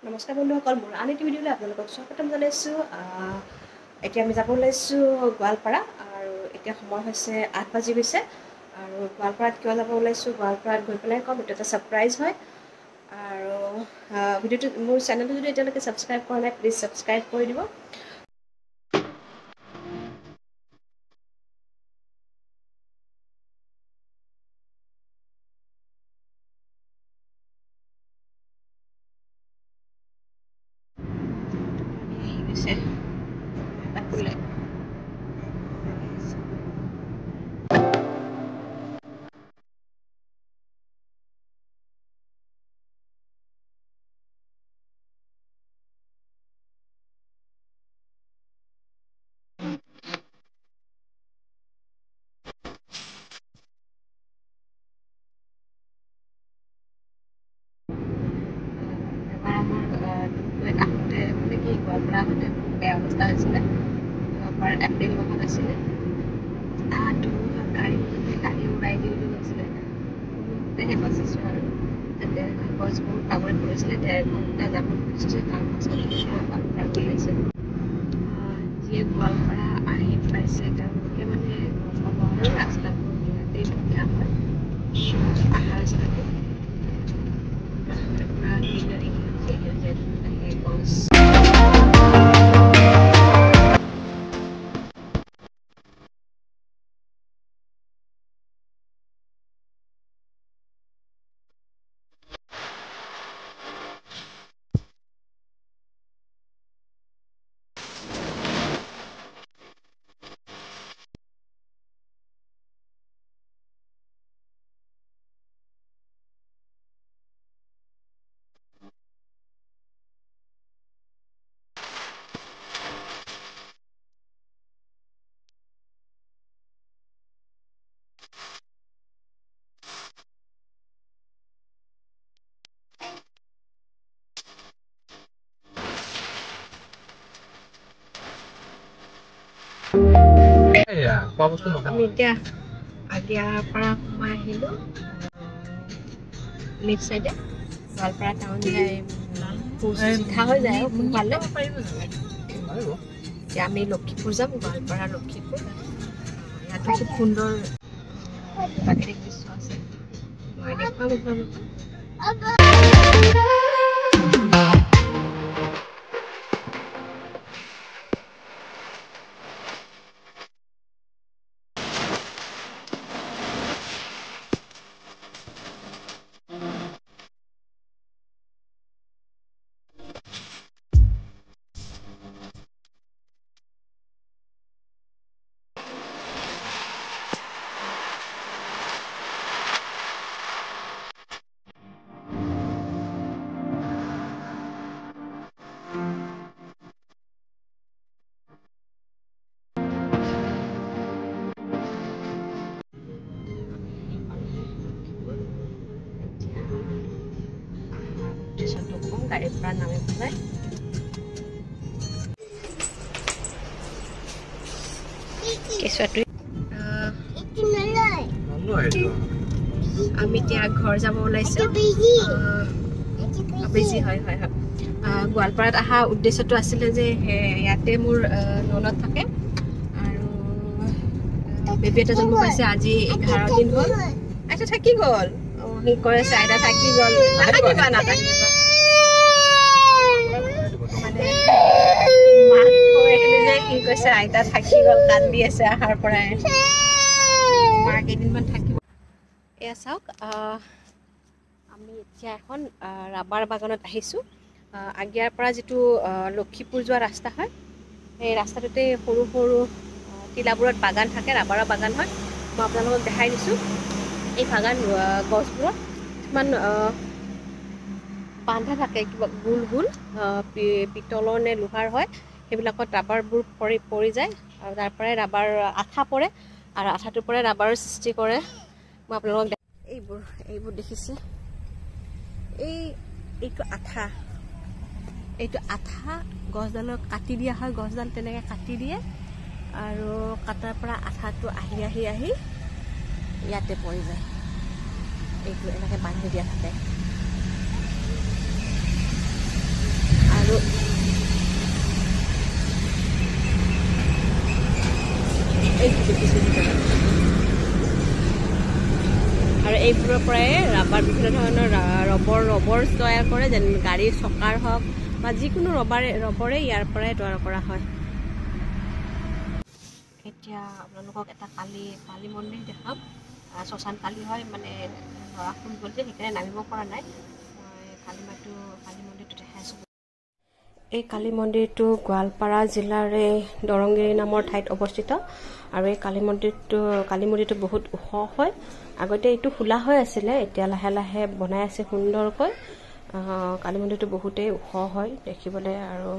নমস্কাৰ বন্ধুসকল, মোৰ আন এটি ভিডিঅ'লৈ আপোনালোকক স্বাগতম জনাইছোঁ। এতিয়া আমি যাব ওলাইছোঁ গোৱালপাৰা আৰু এতিয়া সময় হৈছে 8 বাজি গৈছে। আৰু গোৱালপাৰাত কিয় যাব ওলাইছোঁ, গোৱালপাৰাত গৈ পেলাই ক'ম, এইটো এটা ছাৰপ্ৰাইজ হয়। আৰু ভিডিঅ'টো মোৰ চেনেলটো যদি এতিয়ালৈকে ছাবস্ক্ৰাইব কৰা নাই, প্লিজ ছাবস্ক্ৰাইব কৰি দিব। গোৱালপাৰা আহোঁতে বেয়া অৱস্থা হৈছিলে। গোৱালপাৰাত এপ্ৰিল মাহত আছিলে। গাড়ী উৰাই দি গৈছিলে। তেনেকৈ বাচিছোঁ আৰু তাতে গছবোৰ কামুৰি পৰিছিলে। 1.5 ঘণ্টা যাব খুজিছে, তাৰপাছত গোৱালপাৰা ওলাইছে। যিয়ে গোৱালপাৰা আহি পাইছে তেওঁলোকে মানে গম পাব আৰু ৰাস্তাবোৰ যোৱাতেই ধুনীয়া হয়। আহা ৰাস্তাটো পুৰা গ্ৰীনাৰী সেউজীয়া গছ। আমি এতিয়া আগিয়াৰ পৰা সোমাই আহিলোঁ। লেফ্ট চাইডে গোৱালপাৰা টাউন যায়, চিধা হৈ যায় আৰু সোনকালে। এতিয়া আমি লক্ষীপুৰ যাম, গোৱালপাৰা লক্ষীপুৰ। ইয়াতো খুব সুন্দৰ প্ৰাকৃতিক দৃশ্য আছে, মই দেখুৱাম আপোনালোকক। গাড়ীৰ পৰা নামি পেলাই আমি এতিয়া ঘৰ যাব ওলাইছোঁ। বেছি হয়। গোৱালপাৰাত অহা উদ্দেশ্যটো আছিলে যে ইয়াতে মোৰ ননদ থাকে আৰু বেবী এটা জন্ম পাইছে। আজি 11 দিন হ'ল। আইতা থাকি গ'ল। সি কৈ আছে আইতা থাকি গ'ল, নাথাকিবা নাথাকিবা মানে মাক থৈ আহিলোঁ যে সি কৈছে আইতা থাকি গ'ল, কান্দি আছে অহাৰ পৰাই। মা কেইদিনমান থাকিব। এয়া চাওক, আমি এতিয়া এখন ৰাবাৰ বাগানত আহিছোঁ। আগিয়াৰ পৰা যিটো লক্ষীপুৰ যোৱা ৰাস্তা হয়, সেই ৰাস্তাটোতে সৰু সৰু টিলাবোৰত বাগান থাকে, ৰাবাৰৰ বাগান হয়। মই আপোনালোকক দেখাই দিছোঁ। এই বাগান গছবোৰত কিছুমান বান্ধা থাকে, কিবা গোল গোল পিতলৰ নে লোহাৰ হয়, সেইবিলাকত ৰাবাৰবোৰ পৰি যায় আৰু তাৰ পৰাই ৰাবাৰ আঠা পৰে আৰু আঠাটোৰ পৰাই ৰাবাৰৰ সৃষ্টি কৰে। মই আপোনালোকক এইবোৰ দেখিছে, এইটো আঠা গছডালক কাটি দিয়া হয়। গছডাল তেনেকৈ কাটি দিয়ে আৰু কাটাৰ পৰা আঠাটো আহি ইয়াতে পৰি যায়। এইটো এনেকৈ বান্ধি দিয়া থাকে। এইবোৰৰ পৰাই ৰাবাৰ বিভিন্ন ধৰণৰ ৰবৰ তৈয়াৰ কৰে, যেন গাড়ীৰ চকাৰ হওক বা যিকোনো ৰবৰে ইয়াৰ পৰাই তৈয়াৰ কৰা হয়। এতিয়া আপোনালোকক এটা কালী মন্দিৰ দেখাম। শ্মশান কালী হয়, মানে ল'ৰা শুই গ'ল যে সেইকাৰণে নামিব পৰা নাই। মই কালী মন্দিৰটো দেখাইছোঁ। এই কালী মন্দিৰটো গোৱালপাৰা জিলাৰে দৰংগিৰি নামৰ ঠাইত অৱস্থিত। আৰু এই কালী মন্দিৰটো বহুত ওখ হয়। আগতে এইটো খোলা হৈ আছিলে, এতিয়া লাহে লাহে বনাই আছে সুন্দৰকৈ। কালী মন্দিৰটো বহুতেই ওখ হয় দেখিবলৈ। আৰু